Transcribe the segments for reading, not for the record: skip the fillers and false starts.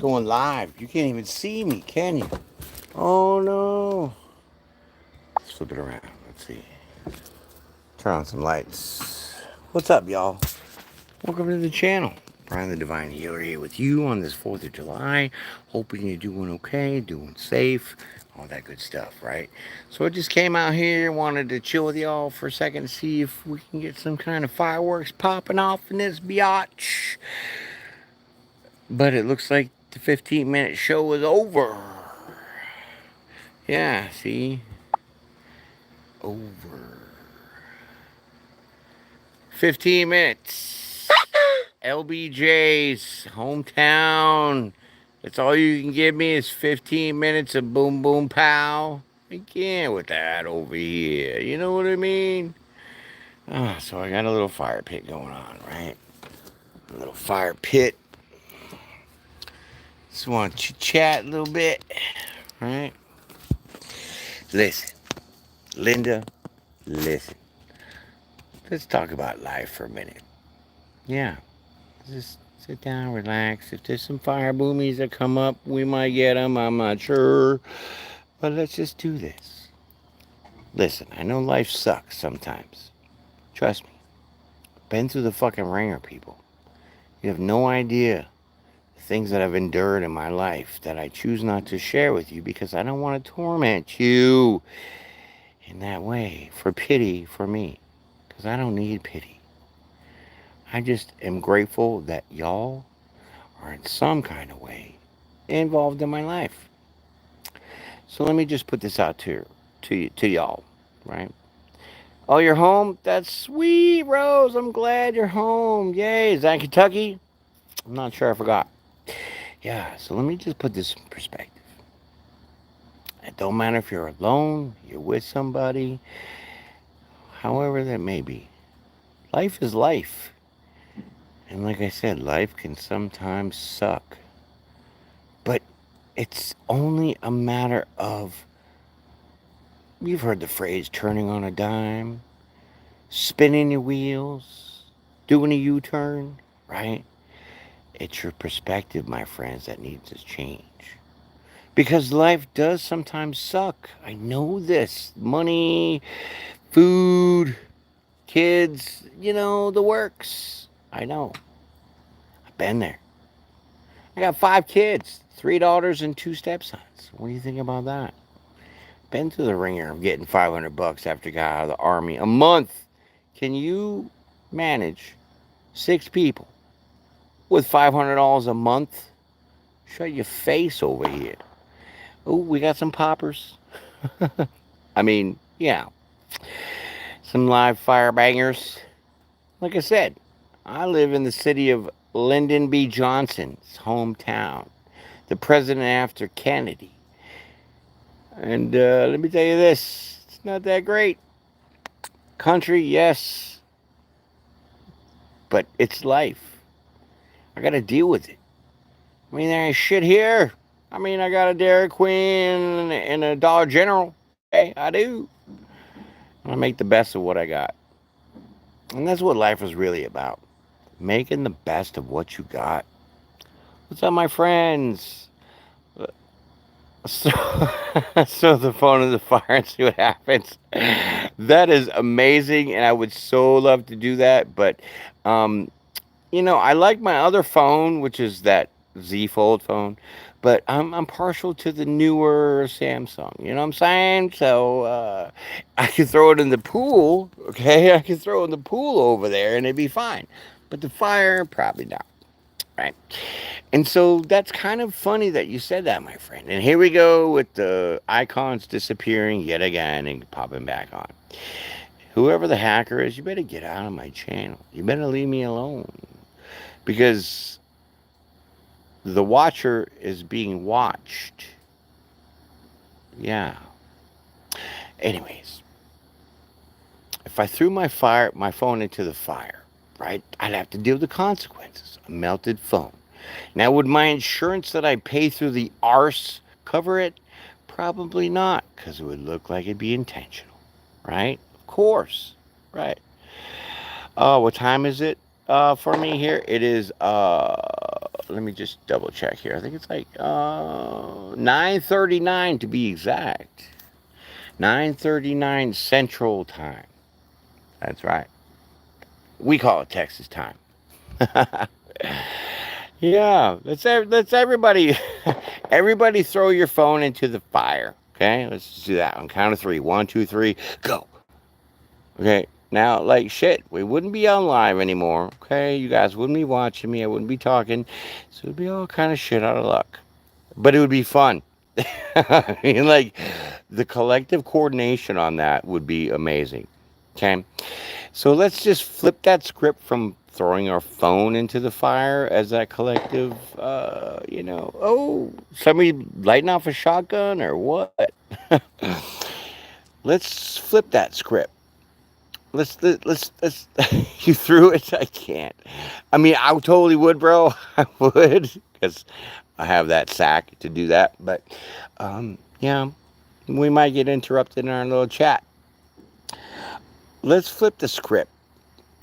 going live. You can't even see me, can you? Oh no. Let's flip it around. Let's see. Turn on some lights. What's up, y'all? Welcome to the channel. Brian the Divine Healer here with you on this 4th of July. Hoping you're doing okay, doing safe, all that good stuff, right? So I just came out here, wanted to chill with y'all for a second to see if we can get some kind of fireworks popping off in this biatch. But it looks like the 15-minute show is over. Yeah, see? Over. 15 minutes. LBJ's hometown. That's all you can give me is 15 minutes of boom boom pow. I can't with that over here. You know what I mean? So I got a little fire pit going on, right? A little fire pit. Just want to chat a little bit, right? Listen, Linda, listen. Let's talk about life for a minute. Yeah, just sit down, relax. If there's some fire boomies that come up, we might get them. I'm not sure. But let's just do this. Listen, I know life sucks sometimes. Trust me. Been through the fucking ringer, people. You have no idea the things that I've endured in my life that I choose not to share with you because I don't want to torment you in that way for pity for me. Because I don't need pity. I just am grateful that y'all are in some kind of way involved in my life. So let me just put this out to y'all, right? Oh, you're home? That's sweet, Rose. I'm glad you're home. Yay. Is that in Kentucky? I'm not sure. I forgot. Yeah, so let me just put this in perspective. It don't matter if you're alone, you're with somebody, however that may be. Life is life. And like I said, life can sometimes suck. But it's only a matter of, you've heard the phrase turning on a dime, spinning your wheels, doing a U-turn, right? It's your perspective, my friends, that needs to change. Because life does sometimes suck. I know this. Money, food, kids, the works. I know. I've been there. I got 5 kids, 3 daughters and 2 stepsons. What do you think about that? Been through the ringer of getting $500 after I got out of the army a month. Can you manage 6 people with $500 a month? Shut your face over here. Oh, we got some poppers. I mean, yeah, some live fire bangers. Like I said, I live in the city of Lyndon B. Johnson's hometown, the president after Kennedy. And let me tell you this, it's not that great. Country, yes, but it's life. I got to deal with it. I mean, there ain't shit here. I mean, I got a Dairy Queen and a Dollar General. Okay, I do. I make the best of what I got. And that's what life is really about. Making the best of what you got. What's up, my friends? So, so the phone in the fire and see what happens. That is amazing, and I would so love to do that. But, I like my other phone, which is that Z Fold phone. But I'm partial to the newer Samsung. You know what I'm saying? So I could throw it in the pool. Okay, I could throw it in the pool over there, and it'd be fine. But the fire, probably not. Right. And so that's kind of funny that you said that, my friend. And here we go with the icons disappearing yet again and popping back on. Whoever the hacker is, you better get out of my channel. You better leave me alone. Because the watcher is being watched. Yeah. Anyways, if I threw my phone into the fire, right, I'd have to deal with the consequences. A melted phone. Now, would my insurance that I pay through the arse cover it? Probably not, because it would look like it'd be intentional, right? Of course, right? What time is it for me here? It is let me just double check here. I think it's like 9:39 to be exact. 9:39 Central Time. That's right. We call it Texas time. Yeah, let's everybody everybody throw your phone into the fire. Okay, let's just do that on count of three. 1, 2, 3, go. Okay, now like shit, we wouldn't be on live anymore. Okay, you guys wouldn't be watching me. I wouldn't be talking, so it'd be all kind of shit out of luck. But it would be fun. I mean, like the collective coordination on that would be amazing. Okay, so let's just flip that script from throwing our phone into the fire as that collective, oh, somebody lighting off a shotgun or what? Let's flip that script. Let's you threw it. I can't. I mean, I totally would, bro. I would because I have that sack to do that. But yeah, we might get interrupted in our little chat. Let's flip the script.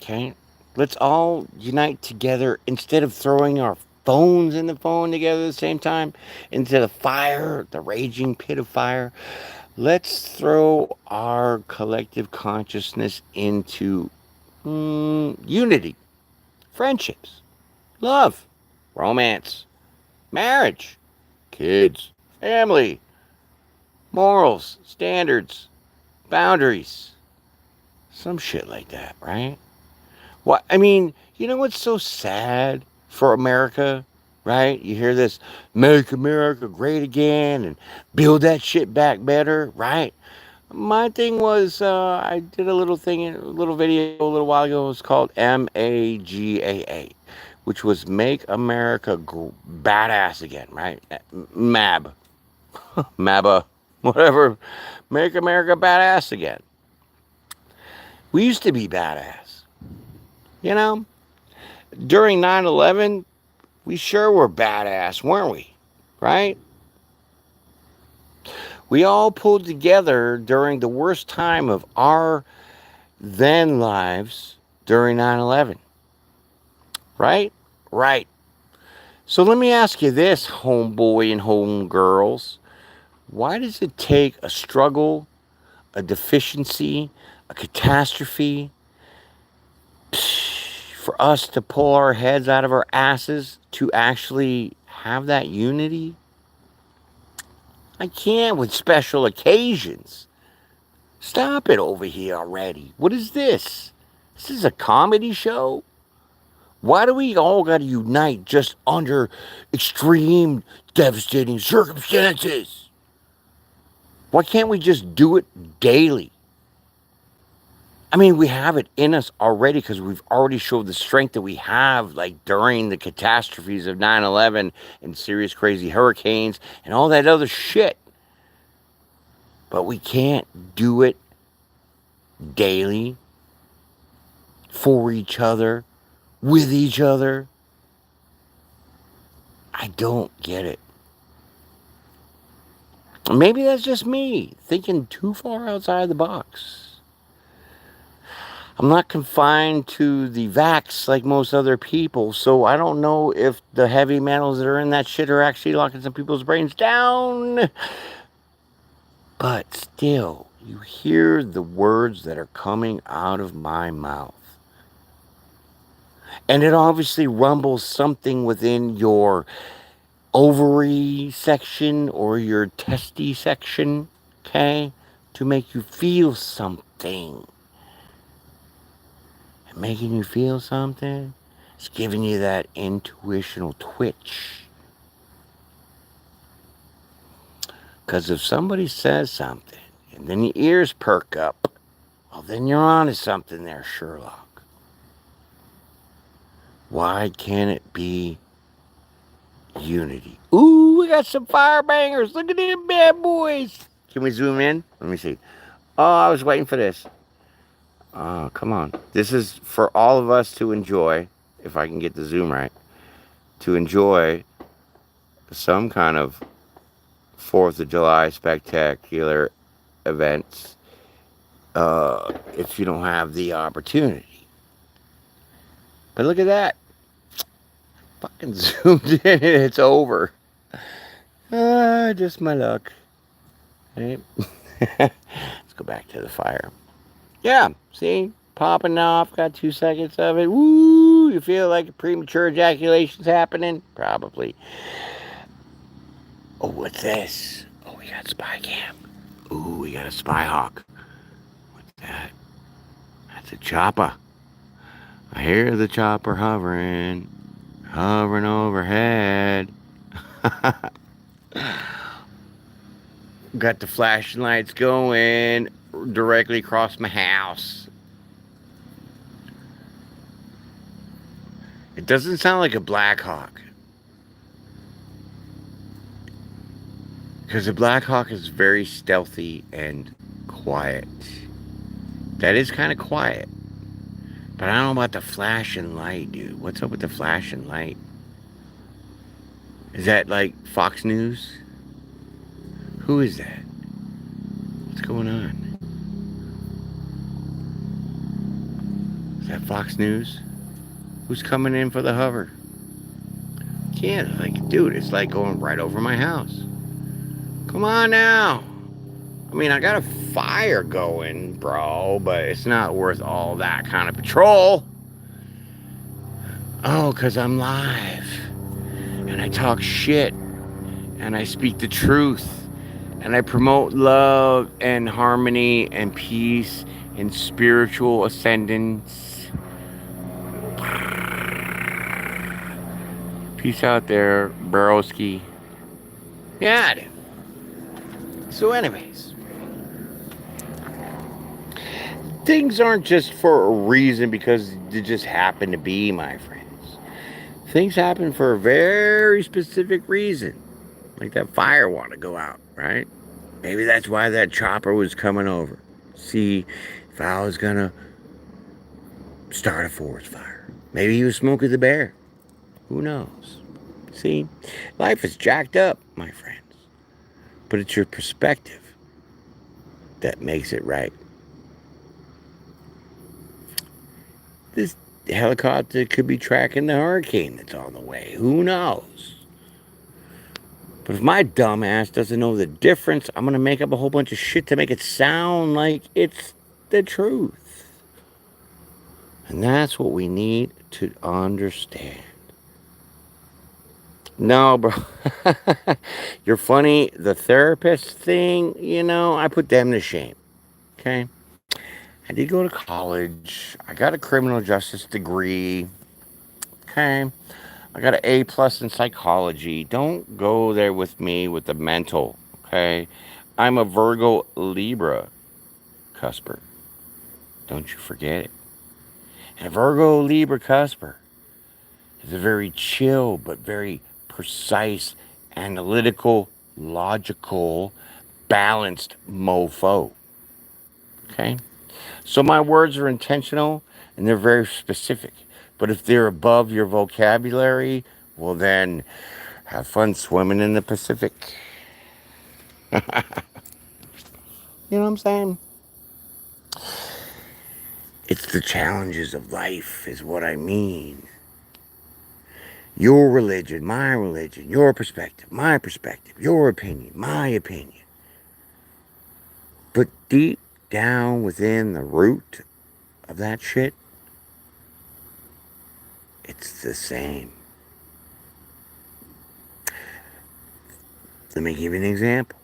Okay, let's all unite together instead of throwing our phones in the phone together at the same time into the fire, the raging pit of fire. Let's throw our collective consciousness into unity, friendships, love, romance, marriage, kids, family, morals, standards, boundaries, some shit like that, right? What I mean, you know what's so sad for America, right? You hear this, make America great again and build that shit back better, right? My thing was, I did a little thing, a little video a little while ago. It was called MAGAA, which was Make America Badass Again, right? MAB, MABA, whatever. Make America Badass Again. We used to be badass, you know? During 9/11, we sure were badass, weren't we? Right? We all pulled together during the worst time of our then lives during 9/11. Right? Right. So let me ask you this, homeboy and homegirls. Why does it take a struggle, a deficiency, a catastrophe for us to pull our heads out of our asses to actually have that unity? I can't with special occasions. Stop it over here already. What is this? This is a comedy show? Why do we all got to unite just under extreme, devastating circumstances? Why can't we just do it daily? I mean, we have it in us already because we've already showed the strength that we have, like during the catastrophes of 9/11 and serious, crazy hurricanes and all that other shit. But we can't do it daily for each other, with each other. I don't get it. Maybe that's just me thinking too far outside the box. I'm not confined to the vax like most other people, so I don't know if the heavy metals that are in that shit are actually locking some people's brains down. But still, you hear the words that are coming out of my mouth. And it obviously rumbles something within your ovary section or your testy section, okay? To make you feel something. And making you feel something, it's giving you that intuitional twitch. Because if somebody says something and then your ears perk up, well, then you're on to something there, Sherlock. Why can't it be unity? Ooh, we got some fire bangers. Look at them bad boys. Can we zoom in? Let me see. Oh, I was waiting for this. Oh, come on. This is for all of us to enjoy, if I can get the zoom right, to enjoy some kind of 4th of July spectacular events if you don't have the opportunity. But look at that. fucking zoomed in and it's over. Just my luck. Right? Let's go back to the fire. Yeah, see? Popping off. Got 2 seconds of it. Woo! You feel like a premature ejaculation's happening? Probably. Oh, what's this? Oh, we got spy cam. Ooh, we got a spy hawk. What's that? That's a chopper. I hear the chopper hovering overhead. Got the flashing lights going directly across my house. It doesn't sound like a Black Hawk. Because the Black Hawk is very stealthy and quiet. That is kind of quiet. But I don't know about the flashing light, dude. What's up with the flashing light? Is that like Fox News? Who is that? What's going on? Is that Fox News? Who's coming in for the hover? Can't, like, dude, it's like going right over my house. Come on now. I mean, I got a fire going, bro, but it's not worth all that kind of patrol. Oh, because I'm live. And I talk shit. And I speak the truth. And I promote love and harmony and peace and spiritual ascendance. Peace out there, Broski. Yeah, dude. So anyways, things aren't just for a reason because they just happen to be, my friends. Things happen for a very specific reason. Like that fire wanted to go out, right? Maybe that's why that chopper was coming over. See if I was gonna start a forest fire. Maybe he was Smokey the Bear. Who knows? See, life is jacked up, my friends. But it's your perspective that makes it right. This helicopter could be tracking the hurricane that's on the way. Who knows? But if my dumb ass doesn't know the difference, I'm going to make up a whole bunch of shit to make it sound like it's the truth. And that's what we need to understand. No, bro. You're funny. The therapist thing, I put them to shame. Okay? I did go to college. I got a criminal justice degree. Okay? I got an A plus in psychology. Don't go there with me with the mental. Okay? I'm a Virgo Libra cusper. Don't you forget it. And a Virgo Libra cusper is a very chill but very precise, analytical, logical, balanced mofo. Okay? So my words are intentional and they're very specific. But if they're above your vocabulary, well then have fun swimming in the Pacific. You know what I'm saying? It's the challenges of life is what I mean. Your religion, your perspective, my perspective, your opinion, my opinion. But deep down within the root of that shit, it's the same. Let me give you an example.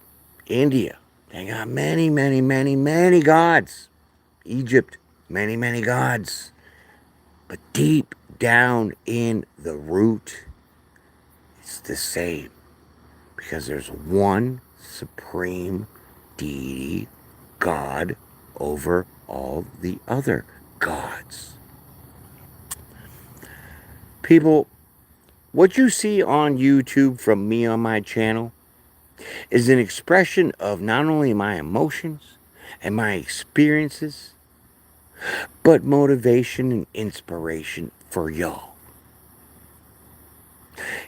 India, they got many, many, many, many gods. Egypt, many, many gods. But deep down in the root, it's the same. Because there's one supreme deity, God, over all the other gods. People, what you see on YouTube from me on my channel is an expression of not only my emotions and my experiences, but motivation and inspiration for y'all.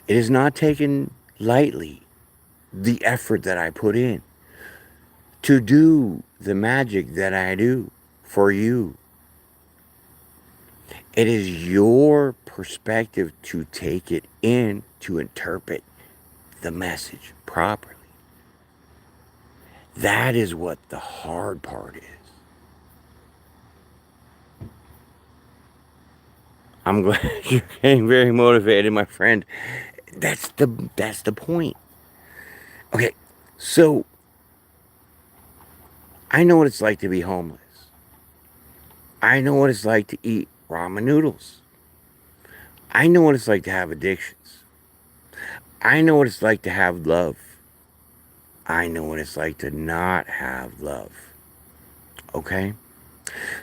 It is not taken lightly, the effort that I put in to do the magic that I do for you. It is your perspective to take it in, to interpret the message properly. That is what the hard part is. I'm glad you're getting very motivated, my friend. That's the point. Okay, so I know what it's like to be homeless. I know what it's like to eat ramen noodles. I know what it's like to have addictions. I know what it's like to have love. I know what it's like to not have love. Okay?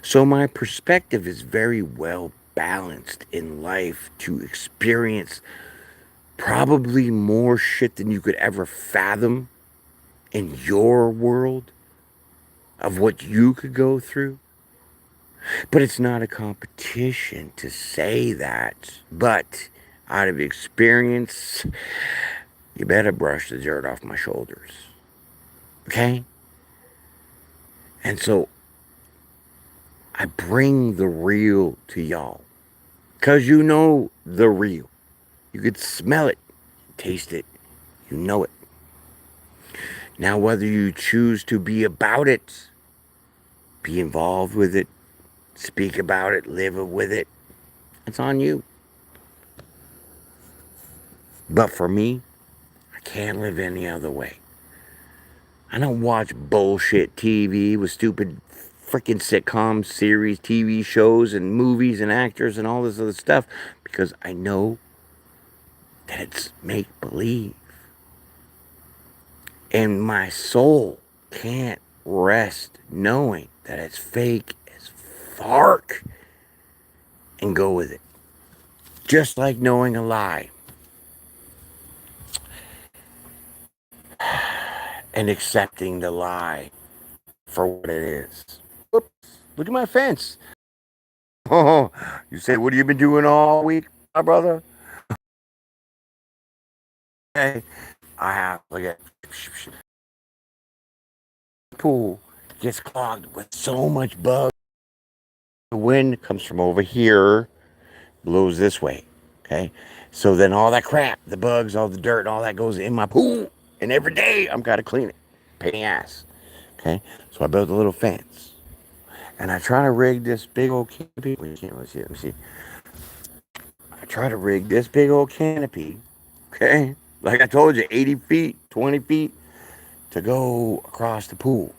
So my perspective is very well balanced in life to experience probably more shit than you could ever fathom in your world of what you could go through. But it's not a competition to say that. But out of experience, you better brush the dirt off my shoulders. Okay? And so I bring the real to y'all. Because you know the real. You could smell it, taste it, you know it. Now, whether you choose to be about it, be involved with it, speak about it, live with it, it's on you. But for me, I can't live any other way. I don't watch bullshit TV with stupid freaking sitcoms, series, TV shows, and movies and actors and all this other stuff because I know that it's make believe. And my soul can't rest knowing that it's fake as fuck and go with it. Just like knowing a lie and accepting the lie for what it is. Whoops, look at my fence. Oh, you say, what have you been doing all week, my brother? Hey, I have, look at pool gets clogged with so much bug. The wind comes from over here, blows this way. Okay. So then all that crap, the bugs, all the dirt, all that goes in my pool. And every day I'm gotta clean it. Pain in the ass. Okay. So I built a little fence. And I try to rig this big old canopy. Let me see. I try to rig this big old canopy. Okay. Like I told you, 80 feet, 20 feet to go across the pool.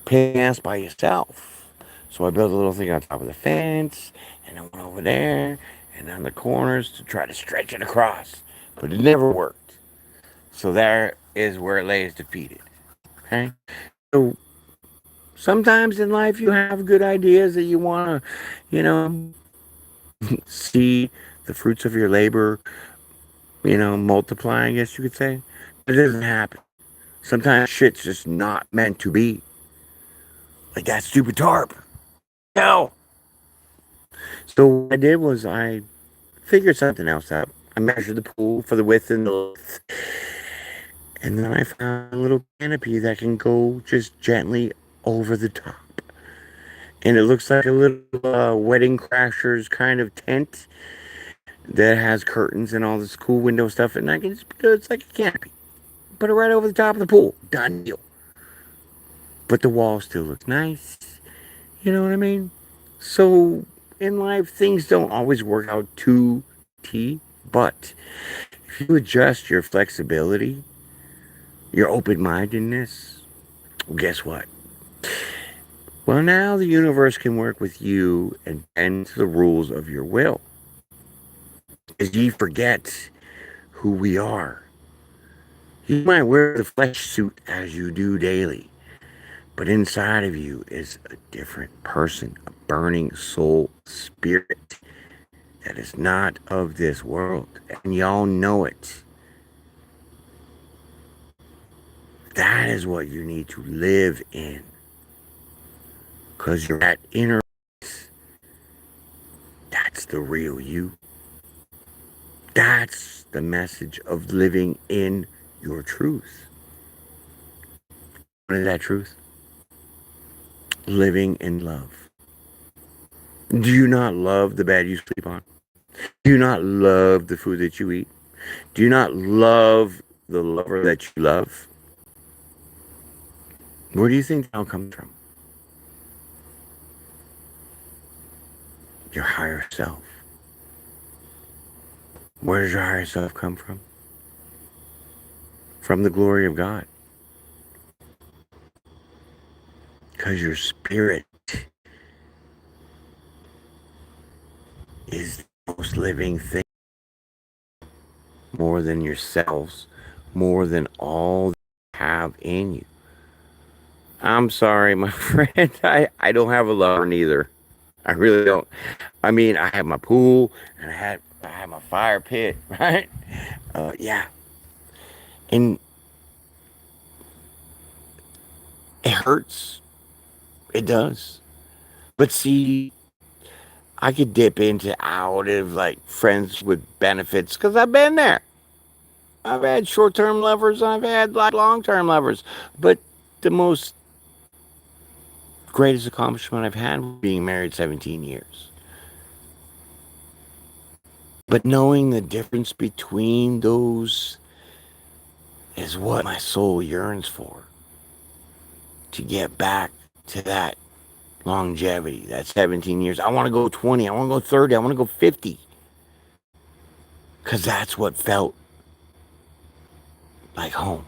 Pain in the ass by yourself. So I built a little thing on top of the fence, and I went over there and on the corners to try to stretch it across. But it never worked. So there is where it lays defeated. Okay? So sometimes in life you have good ideas that you want to, see the fruits of your labor, multiply, I guess you could say. But it doesn't happen. Sometimes shit's just not meant to be. Like that stupid tarp. No. So what I did was I figured something else out. I measured the pool for the width and the length. And then I found a little canopy that can go just gently over the top. And it looks like a little Wedding Crashers kind of tent that has curtains and all this cool window stuff. And I can just, it's like a canopy. Put it right over the top of the pool. Done deal. But the wall still looks nice. You know what I mean? So in life, things don't always work out to T. But if you adjust your flexibility, your open mindedness, well, guess what? Well, now the universe can work with you and bend to the rules of your will. As ye forget who we are. You might wear the flesh suit as you do daily, but inside of you is a different person, a burning soul spirit that is not of this world. And y'all know it. That is what you need to live in. Because you're that inner peace. That's the real you. That's the message of living in your truth. What is that truth? Living in love. Do you not love the bed you sleep on? Do you not love the food that you eat? Do you not love the lover that you love? Where do you think that all comes from? Your higher self. Where does your higher self come from? From the glory of God. Because your spirit is the most living thing, more than yourselves, more than all that you have in you. I'm sorry, my friend. I don't have a lover neither. I really don't. I mean, I have my pool and I have my fire pit, right? Yeah, and it hurts. It does. But see, I could dip into out of like friends with benefits because I've been there. I've had short-term lovers. I've had like long-term lovers. But the most greatest accomplishment I've had was being married 17 years. But knowing the difference between those is what my soul yearns for. To get back to that longevity, that 17 years. I want to go 20. I want to go 30. I want to go 50. Because that's what felt like home.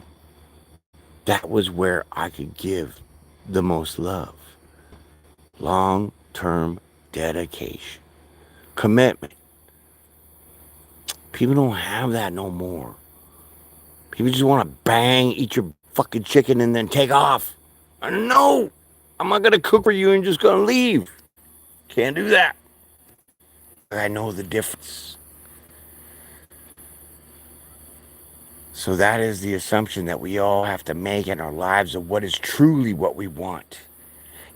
That was where I could give the most love. Long term dedication, commitment. People don't have that no more. People just want to bang, eat your fucking chicken, and then take off. No, I'm not going to cook for you and just going to leave. Can't do that. I know the difference. So that is the assumption that we all have to make in our lives of what is truly what we want.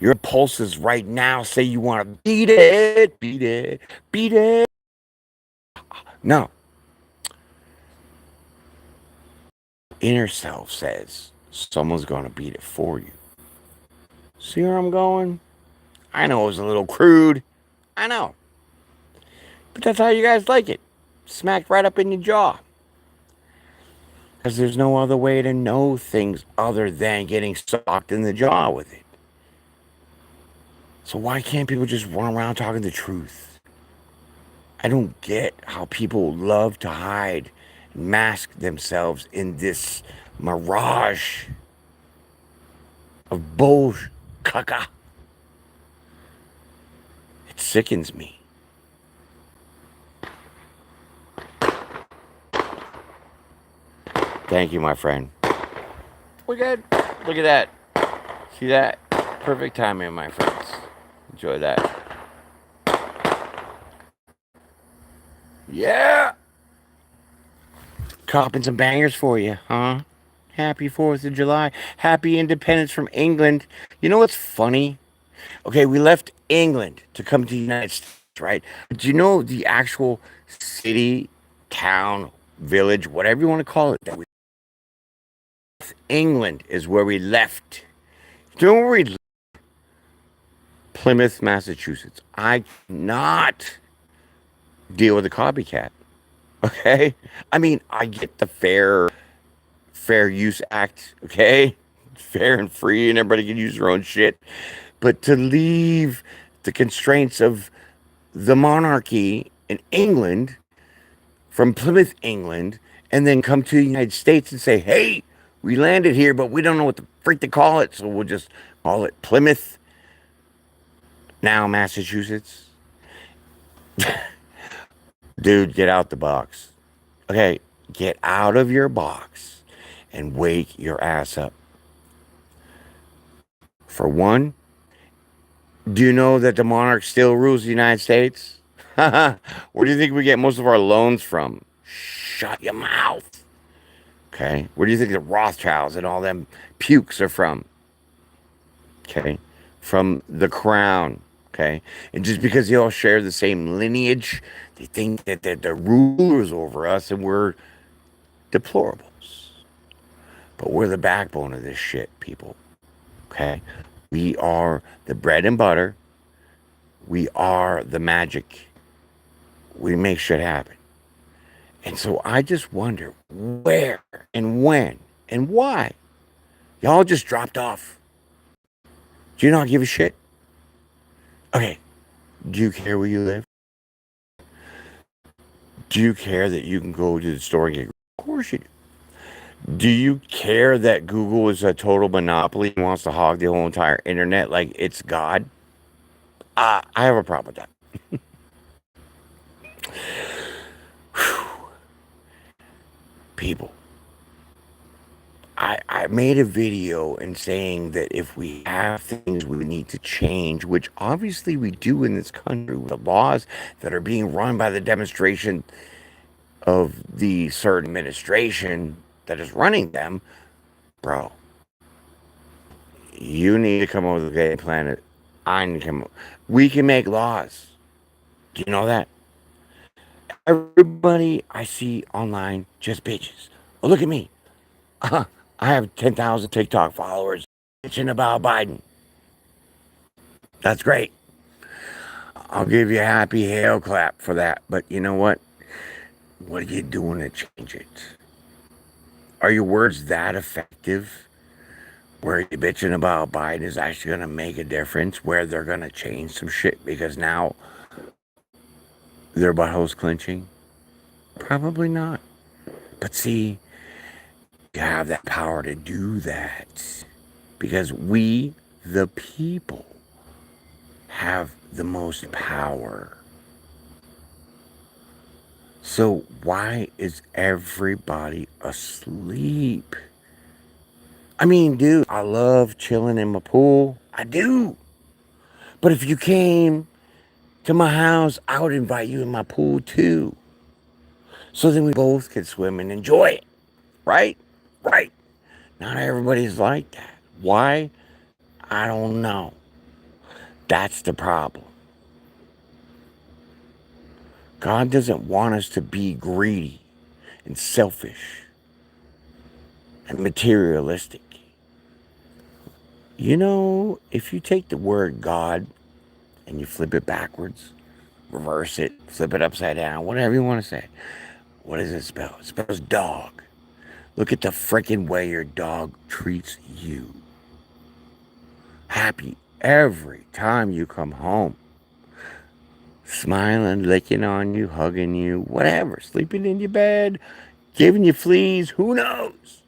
Your pulses right now say you want to beat it, beat it, beat it. No. Inner self says someone's going to beat it for you. See where I'm going? I know it was a little crude. I know. But that's how you guys like it. Smacked right up in your jaw. Because there's no other way to know things other than getting socked in the jaw with it. So why can't people just run around talking the truth? I don't get how people love to hide and mask themselves in this mirage of bullshit. Caca. It sickens me. Thank you, my friend. We're good. Look at that. See that? Perfect timing, my friends. Enjoy that. Yeah. Copping some bangers for you, huh? Happy 4th of July. Happy independence from England. You know what's funny? Okay, we left England to come to the United States, right? But do you know the actual city, town, village, whatever you want to call it, that we England is where we left. Do you know where we left? Plymouth, Massachusetts. I cannot deal with a copycat. Okay? I mean, I get the Fair Use Act, okay? Fair and free, and everybody can use their own shit. But to leave the constraints of the monarchy in England from Plymouth, England, and then come to the United States and say, hey, we landed here, but we don't know what the freak to call it, so we'll just call it Plymouth, now Massachusetts. Dude, get out the box. Okay, get out of your box and wake your ass up. For one, do you know that the monarch still rules the United States? Where do you think we get most of our loans from? Shut your mouth. Okay. Where do you think the Rothschilds and all them pukes are from? Okay. From the crown. Okay. And just because they all share the same lineage, they think that they're the rulers over us and we're deplorables. But we're the backbone of this shit, people. Okay. We are the bread and butter. We are the magic. We make shit happen. And so I just wonder where and when and why y'all just dropped off. Do you not give a shit? Okay, do you care where you live? Do you care that you can go to the store and get? Of course you do. Do you care that Google is a total monopoly and wants to hog the whole entire internet like it's God? I have a problem with that. People, I made a video and saying that if we have things we need to change, which obviously we do in this country with the laws that are being run by the demonstration of the certain administration that is running them, bro, you need to come up with a game plan. I need to come up. We can make laws. Do you know that? Everybody I see online just bitches. Oh, look at me. I have 10,000 TikTok followers bitching about Biden. That's great. I'll give you a happy hail clap for that. But you know what? What are you doing to change it? Are your words that effective? Where you bitching about Biden is actually going to make a difference? Where they're going to change some shit because now their buttholes clenching? Probably not. But see, you have that power to do that because we, the people, have the most power. So why is everybody asleep? I mean, dude, I love chilling in my pool. I do. But if you came to my house, I would invite you in my pool too. So then we both could swim and enjoy it. Right? Right. Not everybody's like that. Why? I don't know. That's the problem. God doesn't want us to be greedy and selfish and materialistic. You know, if you take the word God and you flip it backwards, reverse it, flip it upside down, whatever you want to say, what does it spell? It spells dog. Look at the freaking way your dog treats you. Happy every time you come home. Smiling, licking on you, hugging you, whatever. Sleeping in your bed, giving you fleas, who knows?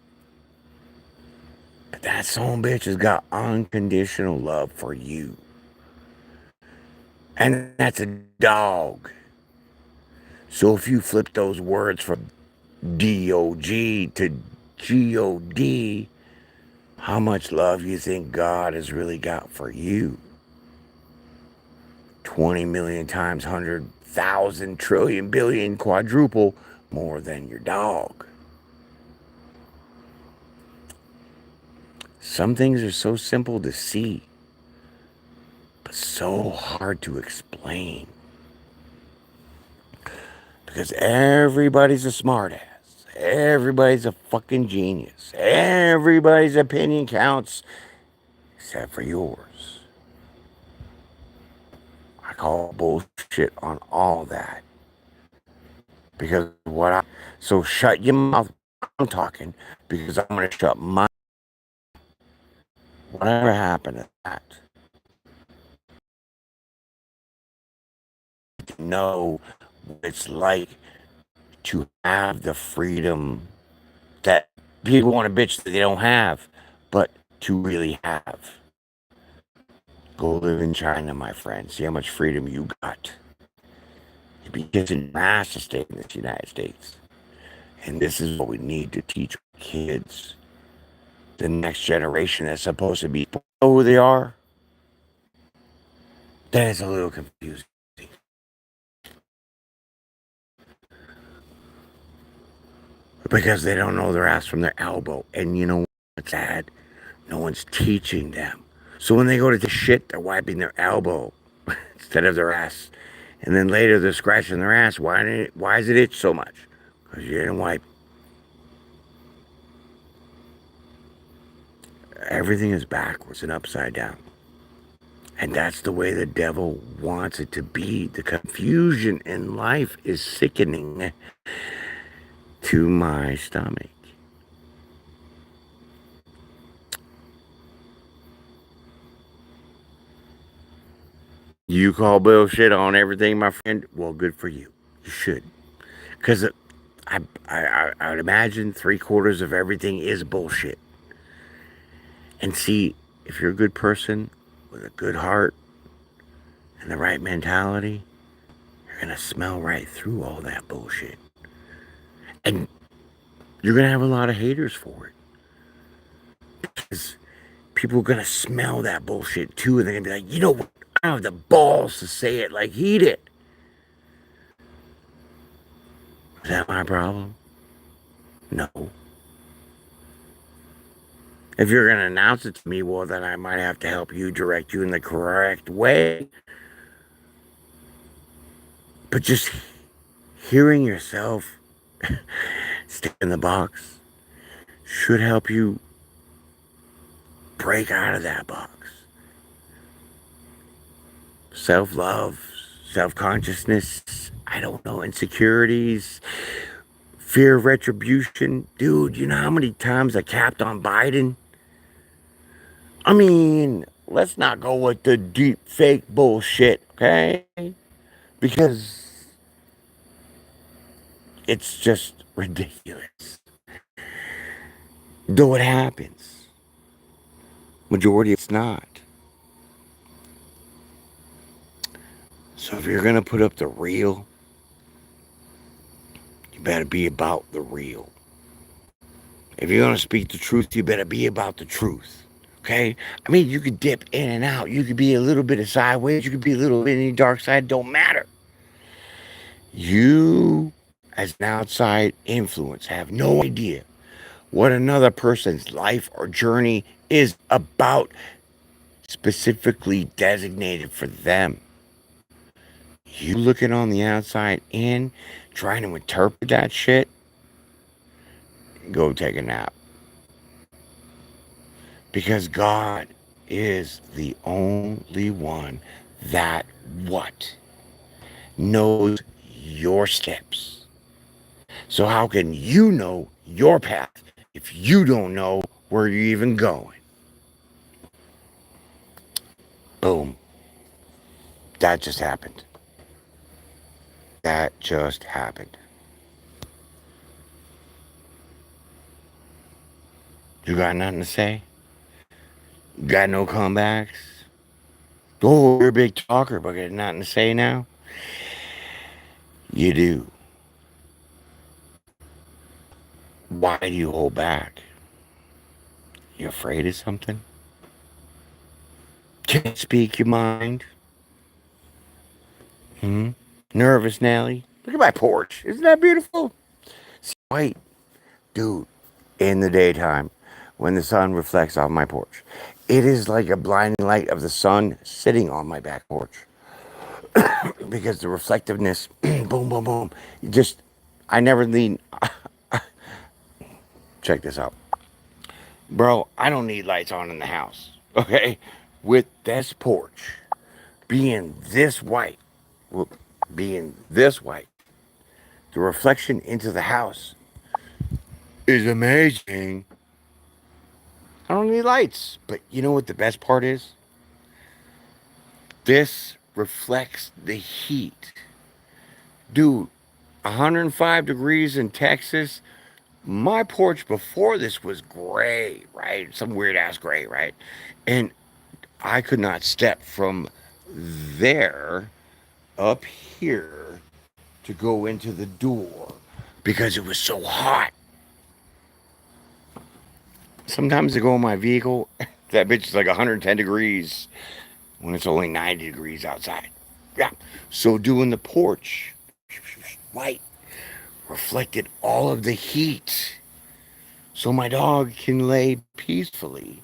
But that son bitch has got unconditional love for you. And that's a dog. So if you flip those words from D-O-G to G-O-D, how much love you think God has really got for you? 20 million times 100,000 trillion billion quadruple more than your dog. Some things are so simple to see, but so hard to explain. Because everybody's a smartass. Everybody's a fucking genius. Everybody's opinion counts except for yours. I call bullshit on all that. Because so shut your mouth when I'm talking, because I'm going to shut my. Whatever happened to that? To know what it's like to have the freedom that people want to bitch that they don't have, but to really have. Go live in China, my friend. See how much freedom you got. You'd be kissing ass to stay in the United States. And this is what we need to teach kids. The next generation that's supposed to be who they are. That is a little confusing. Because they don't know their ass from their elbow. And you know what's sad? No one's teaching them. So when they go to the shit, they're wiping their elbow instead of their ass. And then later they're scratching their ass. Why does it itch so much? Because you didn't wipe. Everything is backwards and upside down. And that's the way the devil wants it to be. The confusion in life is sickening to my stomach. You call bullshit on everything, my friend? Well, good for you. You should. Because I would imagine 3/4 of everything is bullshit. And see, if you're a good person with a good heart and the right mentality, you're going to smell right through all that bullshit. And you're going to have a lot of haters for it. Because people are going to smell that bullshit too. And they're going to be like, you know what? I don't have the balls to say it like he did. Is that my problem? No. If you're going to announce it to me, well, then I might have to help you direct you in the correct way. But just hearing yourself stay in the box should help you break out of that box. Self-love, self-consciousness, I don't know, insecurities, fear of retribution. Dude, you know how many times I capped on Biden? I mean, let's not go with the deep fake bullshit, okay? Because it's just ridiculous. Though it happens. Majority it's not. So if you're going to put up the real, you better be about the real. If you're going to speak the truth, you better be about the truth. Okay? I mean, you could dip in and out. You could be a little bit of sideways. You could be a little bit in the dark side. Don't matter. You, as an outside influence, have no idea what another person's life or journey is about, specifically designated for them. You looking on the outside in, trying to interpret that shit, go take a nap. Because God is the only one that what? Knows your steps. So how can you know your path if you don't know where you're even going? Boom. That just happened. That just happened. You got nothing to say? Got no comebacks? Oh, you're a big talker, but got nothing to say now? You do. Why do you hold back? You afraid of something? Can't speak your mind? Nervous, Nelly? Look at my porch. Isn't that beautiful? Wait, dude, in the daytime, when the sun reflects off my porch, it is like a blinding light of the sun sitting on my back porch. Because the reflectiveness, boom, boom, boom. Just, I never lean. Check this out. Bro, I don't need lights on in the house, okay? With this porch being this white, the reflection into the house is amazing. I don't need lights. But you know what the best part is? This reflects the heat. Dude, 105 degrees in Texas. My porch before this was gray, right? Some weird ass gray, right? And I could not step from there up here to go into the door because it was so hot. Sometimes I go in my vehicle, that bitch is like 110 degrees when it's only 90 degrees outside. Yeah. So doing the porch, white, reflected all of the heat. So my dog can lay peacefully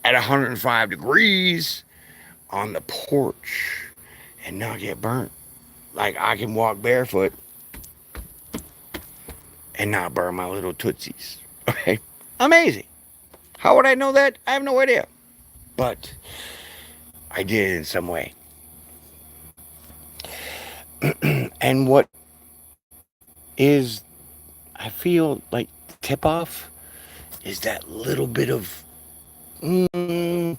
at 105 degrees on the porch and not get burnt. Like I can walk barefoot and not burn my little tootsies. Okay? Amazing. How would I know that? I have no idea. But I did in some way. And what is, I feel like the tip off is that little bit of maybe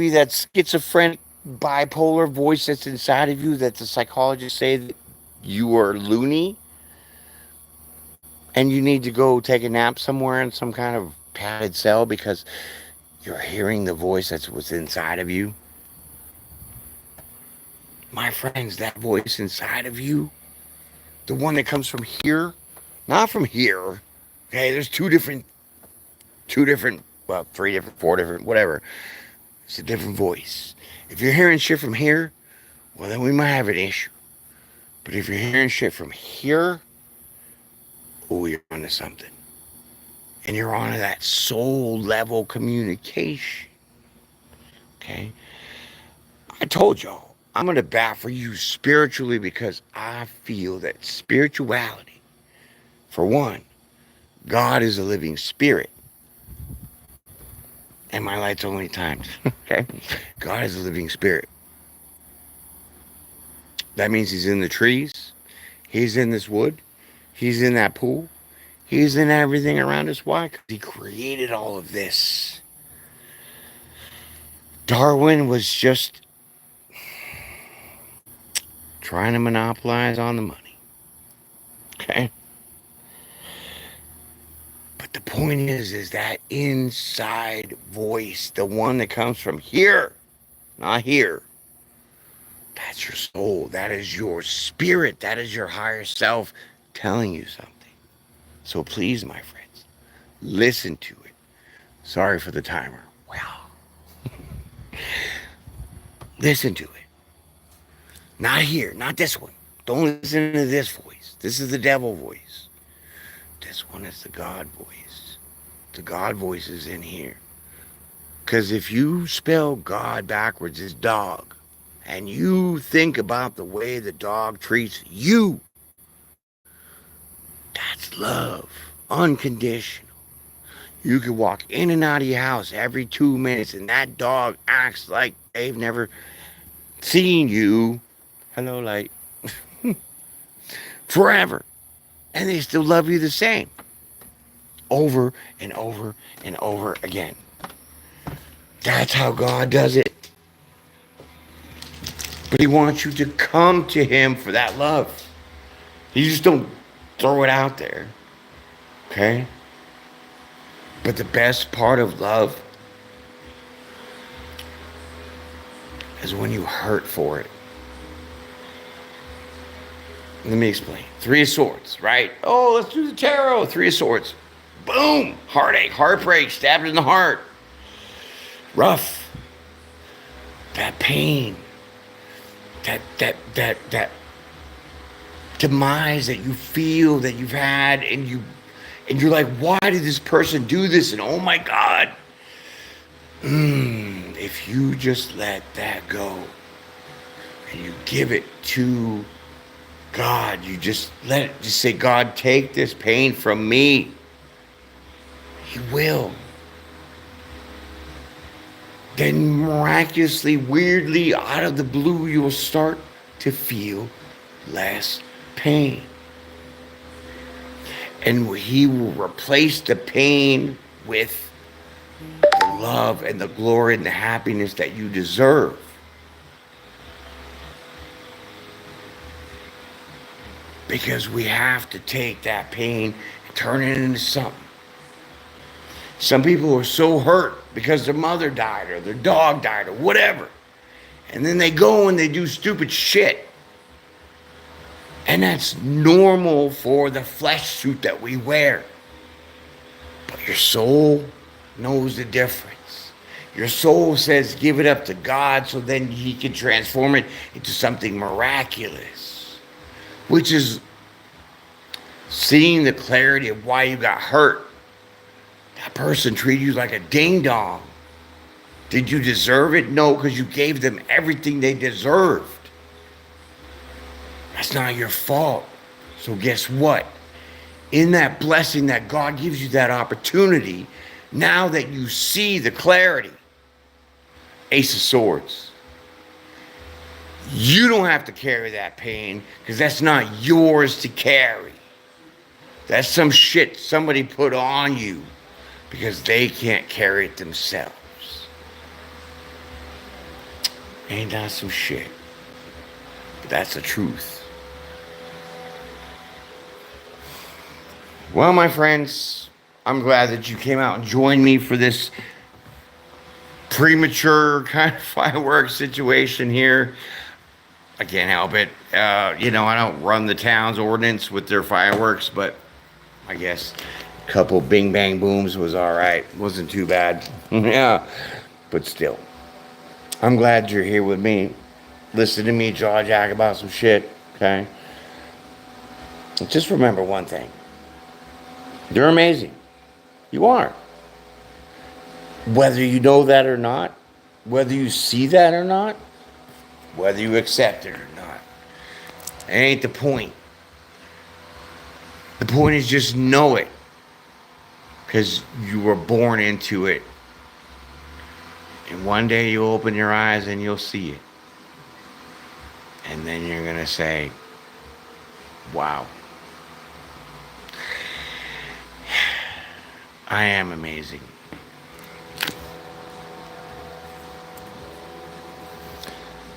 that schizophrenic bipolar voice that's inside of you that the psychologists say that you are loony and you need to go take a nap somewhere in some kind of padded cell because you're hearing the voice that's what's inside of you. My friends, that voice inside of you, the one that comes from here, not from here. Okay, there's two different, well, three different, four different, whatever. It's a different voice. If you're hearing shit from here, well, then we might have an issue. But if you're hearing shit from here, oh, you're onto something. And you're onto that soul level communication. Okay? I told y'all, I'm going to bat for you spiritually because I feel that spirituality, for one, God is a living spirit. And my light's only timed. Okay? God is a living spirit. That means he's in the trees. He's in this wood. He's in that pool. He's in everything around us. Why? Because he created all of this. Darwin was just trying to monopolize on the money. Okay? But the point is that inside voice, the one that comes from here, not here. That's your soul. That is your spirit. That is your higher self telling you something. So please, my friends, listen to it. Sorry for the timer. Wow. Listen to it. Not here, not this one. Don't listen to this voice. This is the devil voice. This one is the God voice. The God voice is in here. Because if you spell God backwards, it's dog. And you think about the way the dog treats you, that's love. Unconditional. You could walk in and out of your house every 2 minutes and that dog acts like they've never seen you. Hello, light. Forever. And they still love you the same. Over and over and over again. That's how God does it. But he wants you to come to him for that love. You just don't throw it out there. Okay? But the best part of love is when you hurt for it. Let me explain. Three of Swords, right? Oh, let's do the tarot. Three of Swords. Boom! Heartache, heartbreak, stabbed in the heart. Rough. That pain. That demise that you feel that you've had, and you're like, why did this person do this? And oh my God. If you just let that go and you give it to God, you just let it, just say, God, take this pain from me. He will. Then miraculously, weirdly, out of the blue, you will start to feel less pain. And he will replace the pain with the love and the glory and the happiness that you deserve. Because we have to take that pain and turn it into something. Some people are so hurt because their mother died or their dog died or whatever. And then they go and they do stupid shit. And that's normal for the flesh suit that we wear. But your soul knows the difference. Your soul says give it up to God so then he can transform it into something miraculous. Which is seeing the clarity of why you got hurt. That person treated you like a ding dong. Did you deserve it? No, because you gave them everything they deserved. That's not your fault. So guess what? In that blessing that God gives you that opportunity, now that you see the clarity, Ace of Swords. You don't have to carry that pain because that's not yours to carry. That's some shit somebody put on you because they can't carry it themselves. Ain't that some shit? But that's the truth. Well, my friends, I'm glad that you came out and joined me for this premature kind of fireworks situation here. I can't help it. I don't run the town's ordinance with their fireworks, but I guess a couple bing bang booms was all right. Wasn't too bad. Yeah, but still. I'm glad you're here with me. Listen to me jaw jack about some shit, okay? Just remember one thing. You're amazing. You are. Whether you know that or not, whether you see that or not, whether you accept it or not, it ain't the point. The point is just know it. Because you were born into it. And one day you'll open your eyes and you'll see it. And then you're going to say, wow. I am amazing.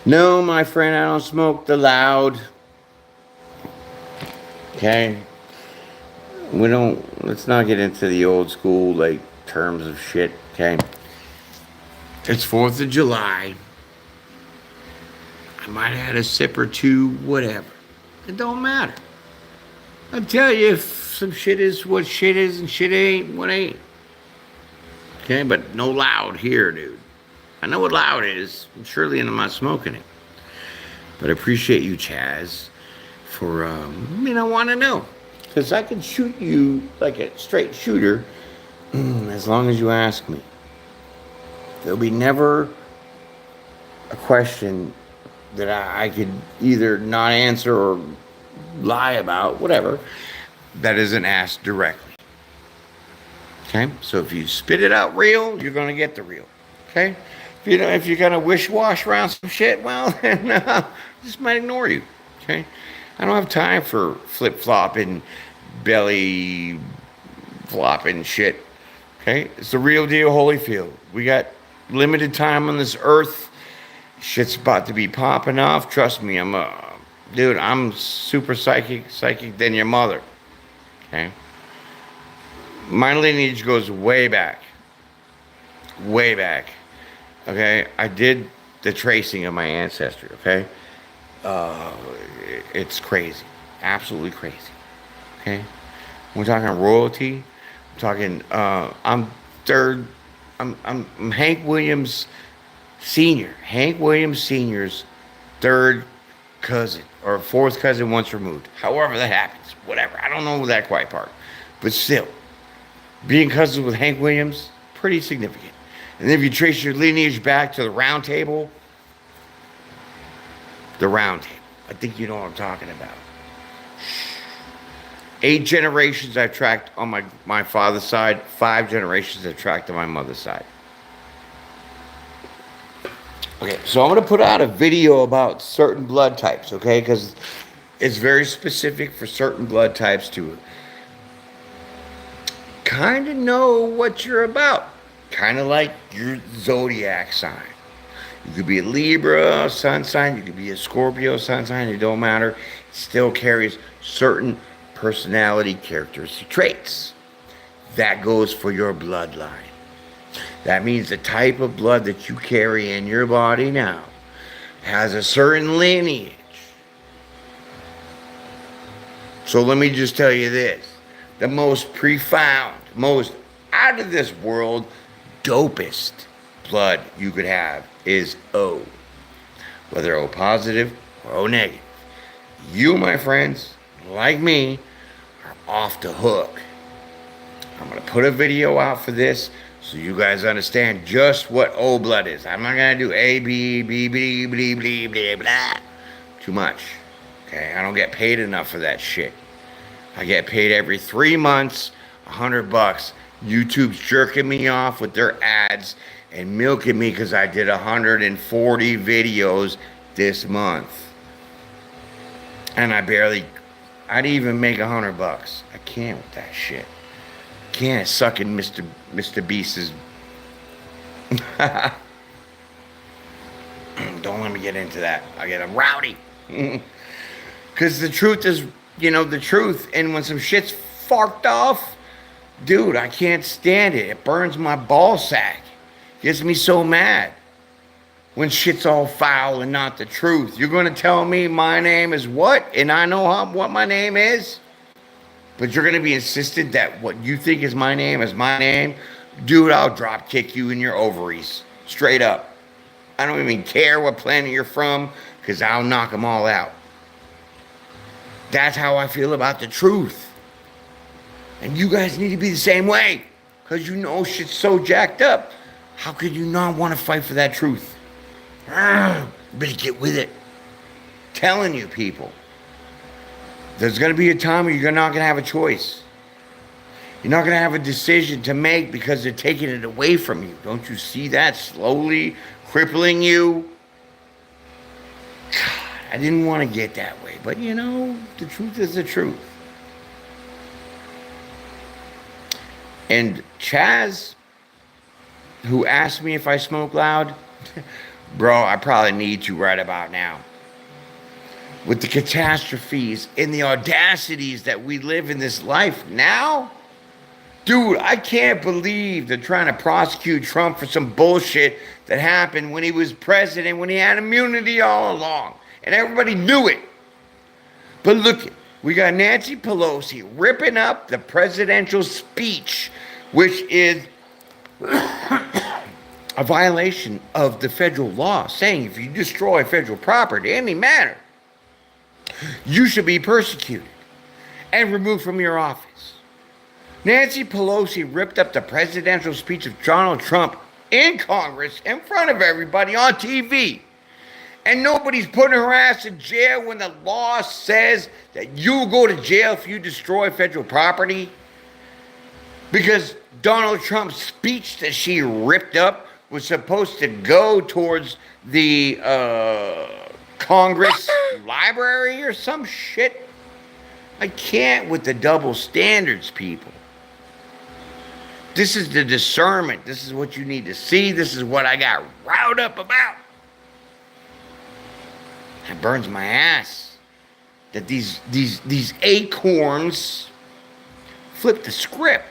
No, my friend, I don't smoke the loud. Okay? Let's not get into the old school, like, terms of shit, okay? It's 4th of July. I might have had a sip or two, whatever. It don't matter. I'll tell you if some shit is what shit is and shit ain't what ain't. Okay, but no loud here, dude. I know what loud is. Surely I'm not smoking it. But I appreciate you, Chaz, for, want to know. Because I can shoot you like a straight shooter as long as you ask me. There'll be never a question that I could either not answer or lie about, whatever, that isn't asked directly. Okay? So if you spit it out real, you're going to get the real. Okay? If you're going to wish-wash around some shit, well, then I just might ignore you. Okay? I don't have time for flip-flopping, belly flopping shit. Okay? It's the real deal, Holyfield. We got limited time on this earth. Shit's about to be popping off. Trust me, I'm super psychic than your mother. Okay? My lineage goes way back. Way back. Okay? I did the tracing of my ancestry, okay? It's crazy. Absolutely crazy. Okay? We're talking royalty. I'm talking, I'm Hank Williams Sr. Hank Williams Sr.'s third cousin, or fourth cousin once removed. However that happens. Whatever. I don't know that quite part. But still, being cousins with Hank Williams, pretty significant. And if you trace your lineage back to the Round Table, I think you know what I'm talking about. 8 generations I've tracked on my father's side. 5 generations I've tracked on my mother's side. Okay, so I'm going to put out a video about certain blood types, okay? Because it's very specific for certain blood types to kind of know what you're about. Kind of like your zodiac sign. You could be a Libra sun sign. You could be a Scorpio sun sign. It don't matter. It still carries certain personality characteristic traits. That goes for your bloodline. That means the type of blood that you carry in your body now has a certain lineage. So let me just tell you this. The most profound, most out of this world, dopest blood you could have is O. Whether O positive or O negative. You, my friends, like me, are off the hook. I'm going to put a video out for this so you guys understand just what O blood is. I'm not going to do A, B, B, B, B, B, B, blah. Too much. Okay? I don't get paid enough for that shit. I get paid every 3 months, $100. YouTube's jerking me off with their ads, and milking me because I did 140 videos this month. And I didn't even make $100. I can't with that shit. Can't sucking Mr. Beast's. Don't let me get into that. I get rowdy. Because the truth is, the truth. And when some shit's fucked off, dude, I can't stand it. It burns my ball sack. Gets me so mad. When shit's all foul and not the truth. You're going to tell me my name is what? And I know what my name is? But you're going to be insistent that what you think is my name is my name? Dude, I'll drop kick you in your ovaries. Straight up. I don't even care what planet you're from, because I'll knock them all out. That's how I feel about the truth. And you guys need to be the same way, because shit's so jacked up. How could you not want to fight for that truth? You better get with it. Telling you, people. There's going to be a time where you're not going to have a choice. You're not going to have a decision to make because they're taking it away from you. Don't you see that slowly crippling you? God, I didn't want to get that way. But the truth is the truth. And Chaz, who asked me if I smoke loud, bro, I probably need to right about now. With the catastrophes and the audacities that we live in this life now, dude, I can't believe they're trying to prosecute Trump for some bullshit that happened when he was president, when he had immunity all along. And everybody knew it. But look, we got Nancy Pelosi ripping up the presidential speech, which is a violation of the federal law, saying if you destroy federal property in any manner, you should be persecuted and removed from your office. Nancy Pelosi ripped up the presidential speech of Donald Trump in Congress in front of everybody on TV. And nobody's putting her ass in jail when the law says that you go to jail if you destroy federal property. Because Donald Trump's speech that she ripped up was supposed to go towards the Congress library or some shit. I can't with the double standards, people. This is the discernment. This is what you need to see. This is what I got riled up about. It burns my ass that these acorns flip the script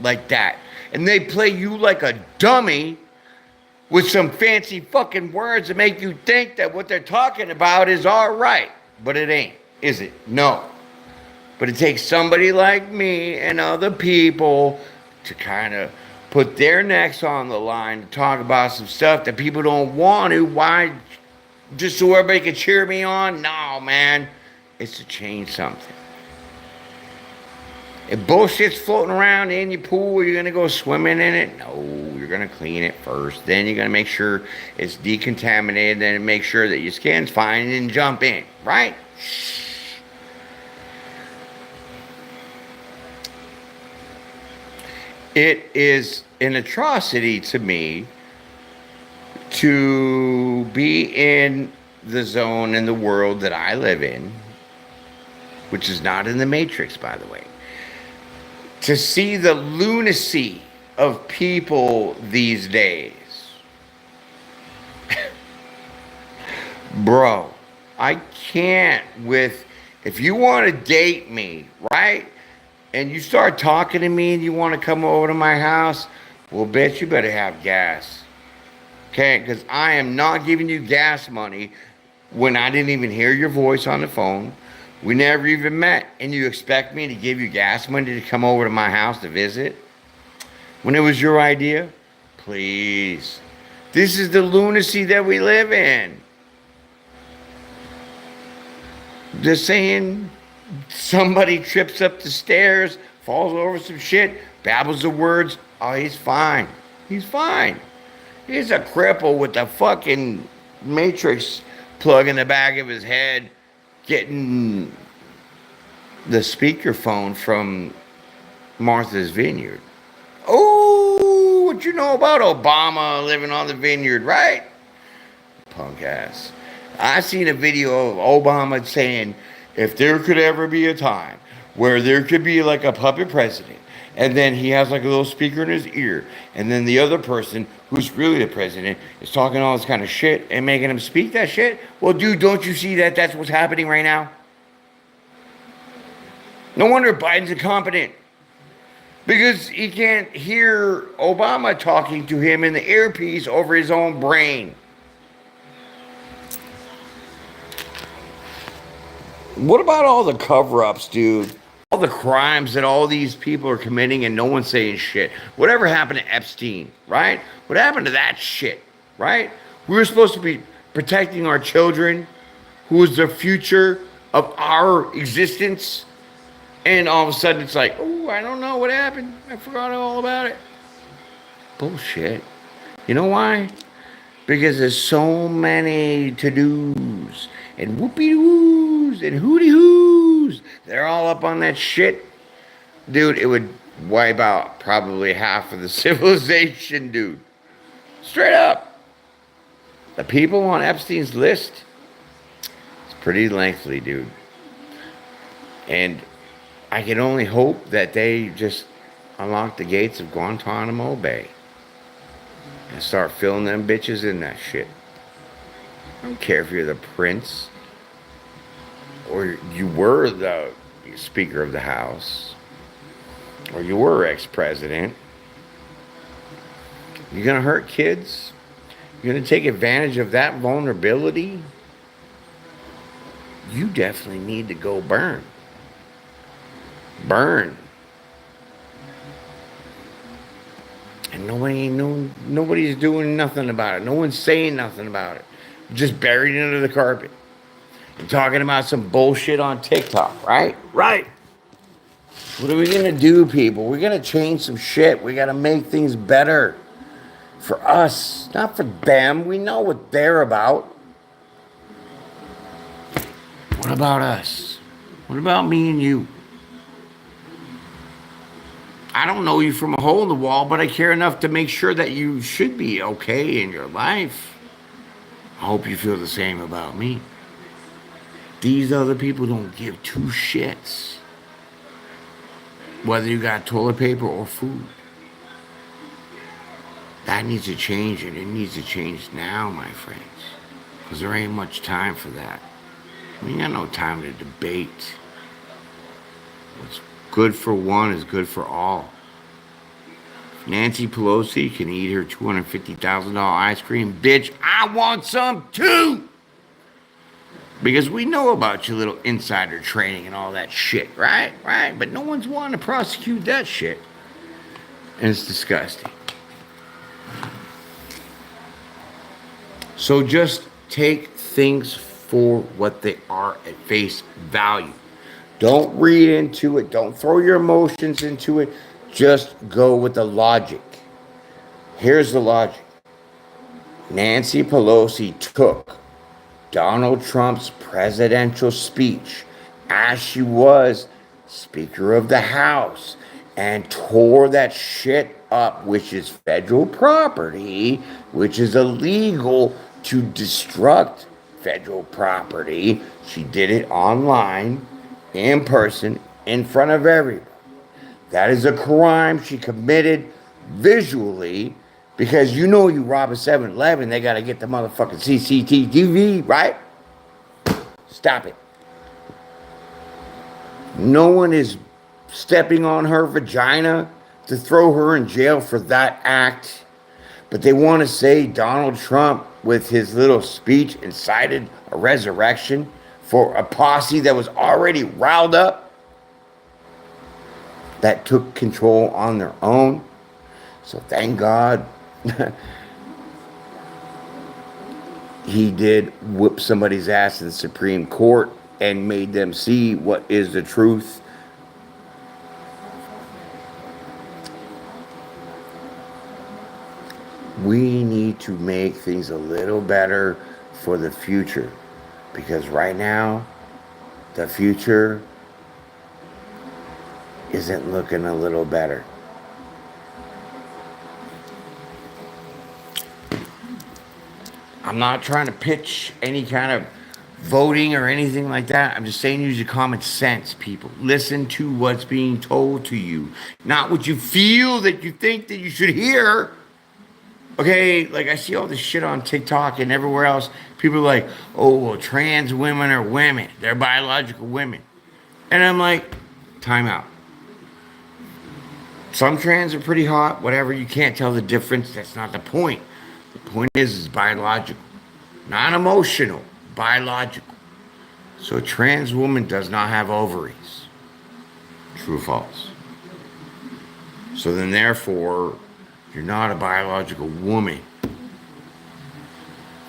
like that. And they play you like a dummy with some fancy fucking words that make you think that what they're talking about is all right. But it ain't, is it? No. But it takes somebody like me and other people to kind of put their necks on the line to talk about some stuff that people don't want to. Why? Just so everybody can cheer me on? No, man. It's to change something. If bullshit's floating around in your pool, you're going to go swimming in it? No, you're going to clean it first. Then you're going to make sure it's decontaminated. Then make sure that your skin's fine and then jump in. Right? It is an atrocity to me to be in the zone in the world that I live in, which is not in the Matrix, by the way. To see the lunacy of people these days. Bro, I can't with, if you want to date me, right? And you start talking to me and you want to come over to my house, well, bitch, you better have gas. Okay? Because I am not giving you gas money when I didn't even hear your voice on the phone. We never even met. And you expect me to give you gas money to come over to my house to visit? When it was your idea? Please. This is the lunacy that we live in. Just saying, somebody trips up the stairs, falls over some shit, babbles the words. Oh, he's fine. He's fine. He's a cripple with a fucking Matrix plug in the back of his head, getting the speakerphone from Martha's Vineyard. Oh, what you know about Obama living on the vineyard, right? Punk ass. I seen a video of Obama saying, if there could ever be a time where there could be like a puppet president, and then he has like a little speaker in his ear, and then the other person who's really the president is talking all this kind of shit and making him speak that shit. Well, dude, don't you see that that's what's happening right now? No wonder Biden's incompetent. Because he can't hear Obama talking to him in the earpiece over his own brain. What about all the cover-ups, dude? All the crimes that all these people are committing and no one's saying shit. Whatever happened to Epstein, right? What happened to that shit, right? We were supposed to be protecting our children, who is the future of our existence. And all of a sudden it's like, oh, I don't know what happened. I forgot all about it. Bullshit. You know why? Because there's so many to-dos and whoopie-doos and hooty-hoos. They're all up on that shit. Dude, it would wipe out probably half of the civilization, dude. Straight up. The people on Epstein's list, it's pretty lengthy, dude. And I can only hope that they just unlock the gates of Guantanamo Bay and start filling them bitches in that shit. I don't care if you're the prince or you were the Speaker of the House or you were ex-president. You're going to hurt kids? You're going to take advantage of that vulnerability? You definitely need to go burn. Burn. And nobody's doing nothing about it. No one's saying nothing about it. Just buried under the carpet. And talking about some bullshit on TikTok, right? Right. What are we going to do, people? We're going to change some shit. We got to make things better. For us, not for them. We know what they're about. What about us? What about me and you? I don't know you from a hole in the wall, but I care enough to make sure that you should be okay in your life. I hope you feel the same about me. These other people don't give two shits whether you got toilet paper or food. That needs to change, and it needs to change now, my friends, because there ain't much time for that. We ain't got no time to debate. What's good for one is good for all. If Nancy Pelosi can eat her $250,000 ice cream, bitch, I want some too! Because we know about your little insider trading and all that shit, right? Right? But no one's wanting to prosecute that shit. And it's disgusting. So just take things for what they are at face value. Don't read into it. Don't throw your emotions into it. Just go with the logic. Here's the logic. Nancy Pelosi took Donald Trump's presidential speech as she was Speaker of the House and tore that shit up, which is federal property, which is illegal to destruct federal property. She did it online, in person, in front of everyone. That is a crime she committed visually, because you know you rob a 7-Eleven, they got to get the motherfucking CCTV, right? Stop it. No one is stepping on her vagina to throw her in jail for that act. But they want to say Donald Trump, with his little speech, incited a resurrection for a posse that was already riled up, that took control on their own. So thank God he did whoop somebody's ass in the Supreme Court and made them see what is the truth. We need to make things a little better for the future, because right now the future isn't looking a little better. I'm not trying to pitch any kind of voting or anything like that. I'm just saying use your common sense, people. Listen to what's being told to you, not what you feel that you think that you should hear. Okay, like I see all this shit on TikTok and everywhere else. People are like, oh, well, trans women are women. They're biological women. And I'm like, time out. Some trans are pretty hot, whatever. You can't tell the difference. That's not the point. The point is biological, not emotional, biological. So a trans woman does not have ovaries. True or false? So then, therefore, you're not a biological woman.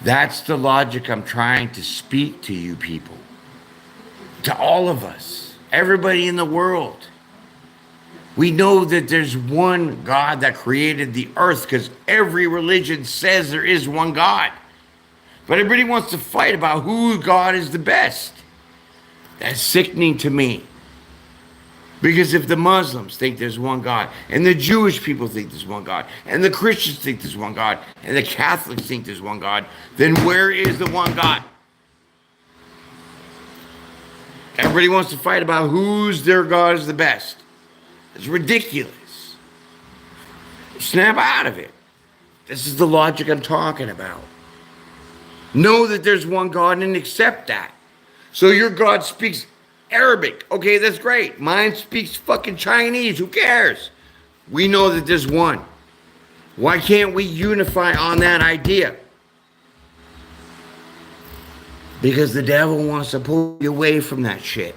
That's the logic I'm trying to speak to you people. To all of us. Everybody in the world. We know that there's one God that created the earth because every religion says there is one God. But everybody wants to fight about who God is the best. That's sickening to me. Because if the Muslims think there's one God, and the Jewish people think there's one God, and the Christians think there's one God, and the Catholics think there's one God, then where is the one God? Everybody wants to fight about whose their God is the best. It's ridiculous. Snap out of it. This is the logic I'm talking about. Know that there's one God and accept that. So your God speaks Arabic. Okay, that's great. Mine speaks fucking Chinese. Who cares? We know that there's one. Why can't we unify on that idea? Because the devil wants to pull you away from that shit.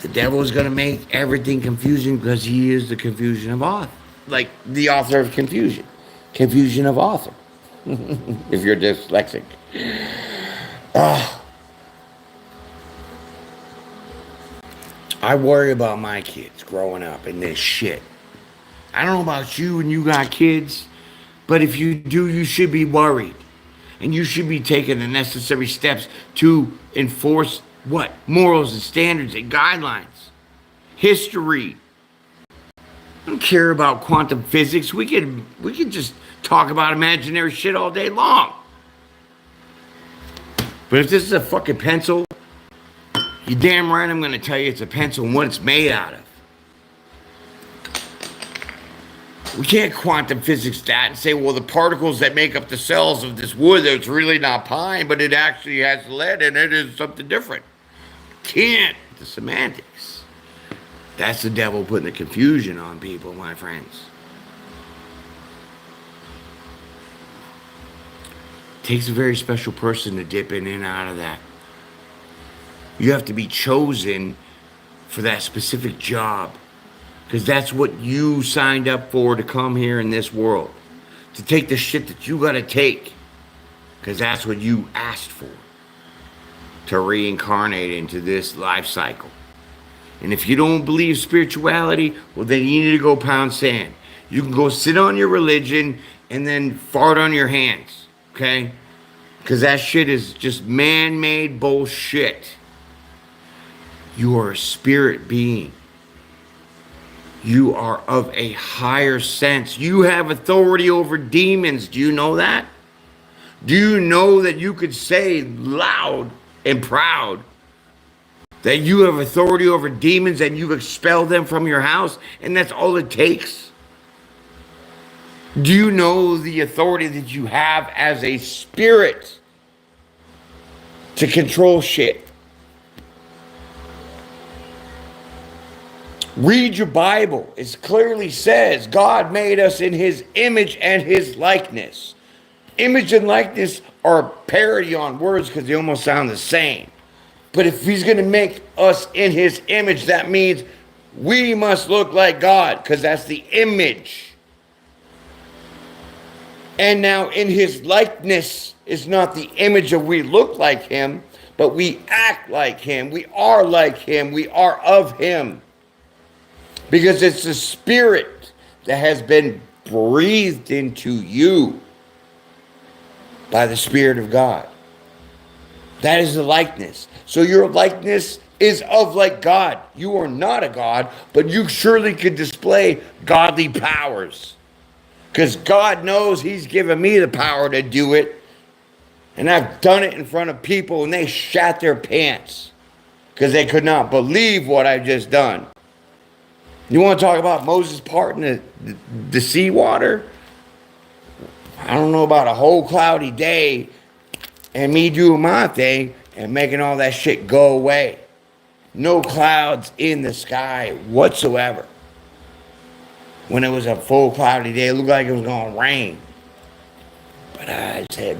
The devil is going to make everything confusing because he is the confusion of author. Like the author of confusion. Confusion of author. If you're dyslexic. I worry about my kids growing up in this shit. I don't know about you and you got kids, but if you do, you should be worried. And you should be taking the necessary steps to enforce what? Morals and standards and guidelines. History. I don't care about quantum physics. We can just talk about imaginary shit all day long. But if this is a fucking pencil, you damn right I'm going to tell you it's a pencil and what it's made out of. We can't quantum physics that and say, well, the particles that make up the cells of this wood, it's really not pine, but it actually has lead in it is something different. Can't. The semantics. That's the devil putting the confusion on people, my friends. It takes a very special person to dip in and out of that. You have to be chosen for that specific job. Because that's what you signed up for to come here in this world. To take the shit that you got to take. Because that's what you asked for. To reincarnate into this life cycle. And if you don't believe spirituality, well then you need to go pound sand. You can go sit on your religion and then fart on your hands. Okay? Because that shit is just man-made bullshit. You are a spirit being. You are of a higher sense. You have authority over demons. Do you know that? Do you know that you could say loud and proud that you have authority over demons and you've expelled them from your house and that's all it takes? Do you know the authority that you have as a spirit to control shit? Read your Bible. It clearly says God made us in his image and his likeness. Image and likeness are a parody on words because they almost sound the same. But if he's going to make us in his image, that means we must look like God because that's the image. And now in his likeness is not the image of we look like him, but we act like him. We are like him. We are of him. Because it's the spirit that has been breathed into you by the Spirit of God. That is the likeness. So your likeness is of like God. You are not a God, but you surely could display godly powers. Because God knows he's given me the power to do it. And I've done it in front of people and they shat their pants because they could not believe what I just done. You want to talk about Moses parting the seawater? I don't know about a whole cloudy day and me doing my thing and making all that shit go away. No clouds in the sky whatsoever. When it was a full cloudy day, it looked like it was going to rain. But I said,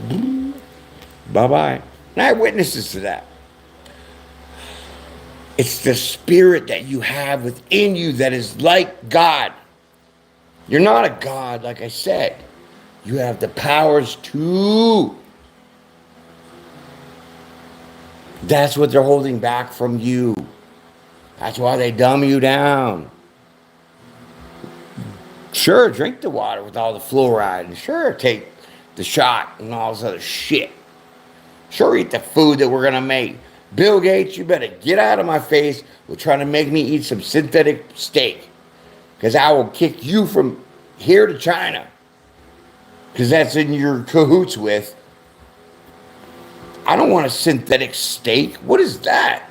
bye-bye. And I have witnesses to that. It's the spirit that you have within you that is like God. You're not a God, like I said. You have the powers to. That's what they're holding back from you. That's why they dumb you down. Sure, drink the water with all the fluoride. And sure, take the shot and all this other shit. Sure, eat the food that we're going to make. Bill Gates, you better get out of my face with trying to make me eat some synthetic steak. Because I will kick you from here to China. Because that's in your cahoots with. I don't want a synthetic steak. What is that?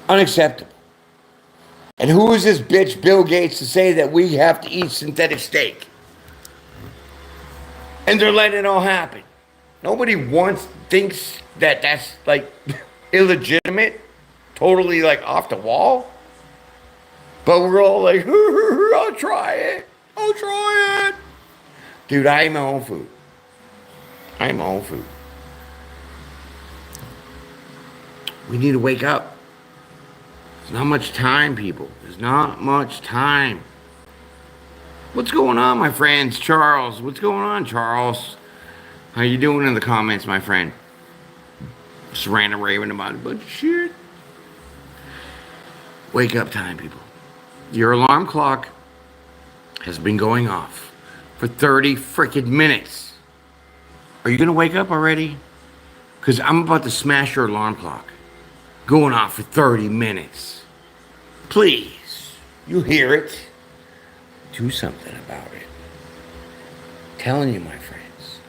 Unacceptable. And who is this bitch, Bill Gates, to say that we have to eat synthetic steak? And they're letting it all happen. Nobody once thinks that that's like illegitimate, totally like off the wall. But we're all like, I'll try it. I'll try it. Dude, I eat my own food. I eat my own food. We need to wake up. There's not much time, people. There's not much time. What's going on, my friends? Charles. What's going on, Charles? How you doing in the comments, my friend? Just random raving about a bunch of shit. Wake up time, people. Your alarm clock has been going off for 30 freaking minutes. Are you going to wake up already? Because I'm about to smash your alarm clock. Going off for 30 minutes. Please, you hear it. Do something about it. I'm telling you, my friends.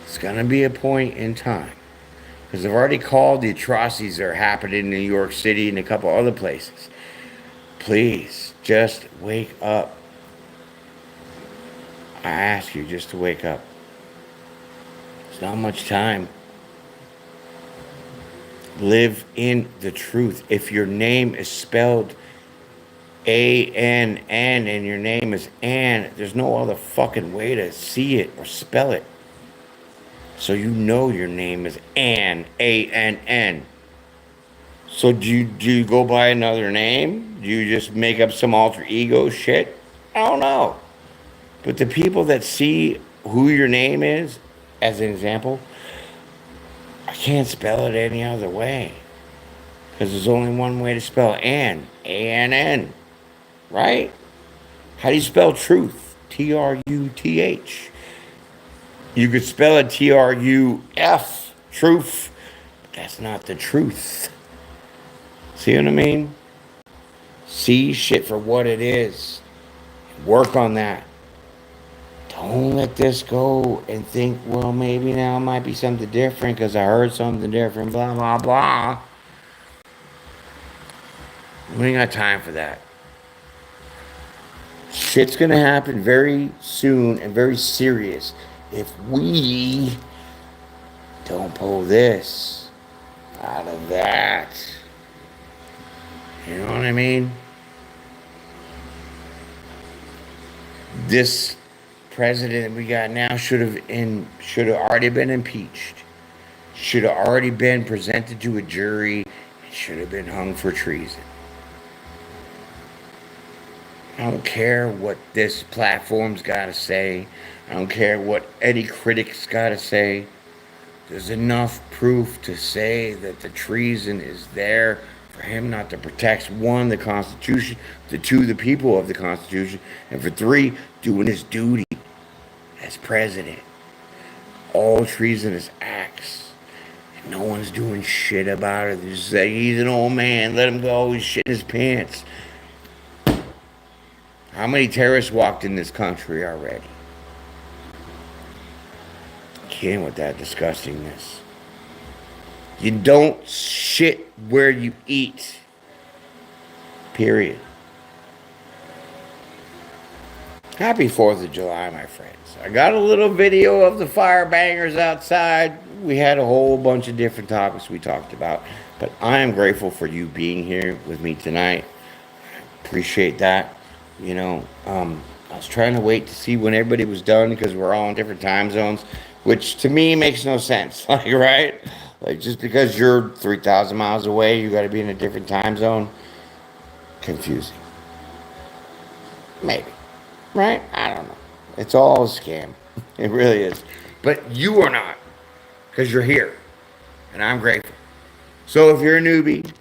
It's going to be a point in time. Because I've already called the atrocities that are happening in New York City and a couple other places. Please, just wake up. I ask you just to wake up. There's not much time. Live in the truth. If your name is spelled A-N-N and your name is Ann, there's no other fucking way to see it or spell it. So you know your name is Ann, A-N-N. So do you go by another name? Do you just make up some alter ego shit? I don't know. But the people that see who your name is, as an example, I can't spell it any other way. Because there's only one way to spell Ann, A-N-N. Right? How do you spell truth? T-R-U-T-H. You could spell it T-R-U-F, truth, but that's not the truth. See what I mean? See shit for what it is. Work on that. Don't let this go and think, well, maybe now it might be something different because I heard something different, blah, blah, blah. We ain't got time for that. Shit's gonna happen very soon and very serious if we don't pull this out of that. You know what I mean? This president we got now should have already been impeached. Should have already been presented to a jury. It should have been hung for treason. I don't care what this platform's got to say. I don't care what any critic's got to say. There's enough proof to say that the treason is there for him not to protect, one, the Constitution, the two, the people of the Constitution, and for three, doing his duty as president. All treasonous acts. And no one's doing shit about it. They're just like, he's an old man, let him go, he's shitting his pants. How many terrorists walked in this country already? Can't with that disgustingness. You don't shit where you eat. Period. Happy 4th of July, my friends. I got a little video of the fire bangers outside. We had a whole bunch of different topics we talked about. But I am grateful for you being here with me tonight. Appreciate that. I was trying to wait to see when everybody was done because we're all in different time zones, which to me makes no sense. Like, right? Like, just because you're 3,000 miles away, you got to be in a different time zone. Confusing. Maybe. Right? I don't know. It's all a scam. It really is. But you are not, because you're here. And I'm grateful. So if you're a newbie,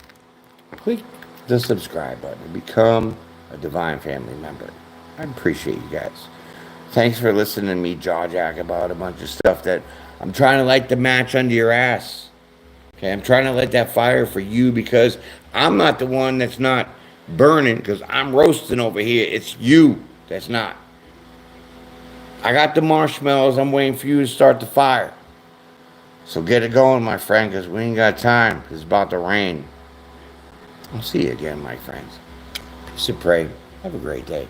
click the subscribe button and become a Divine Family member. I appreciate you guys. Thanks for listening to me jaw jack about a bunch of stuff that I'm trying to light the match under your ass. Okay, I'm trying to light that fire for you because I'm not the one that's not burning because I'm roasting over here. It's you that's not. I got the marshmallows. I'm waiting for you to start the fire. So get it going, my friend, because we ain't got time. It's about to rain. I'll see you again, my friends. Peace and pray. Have a great day.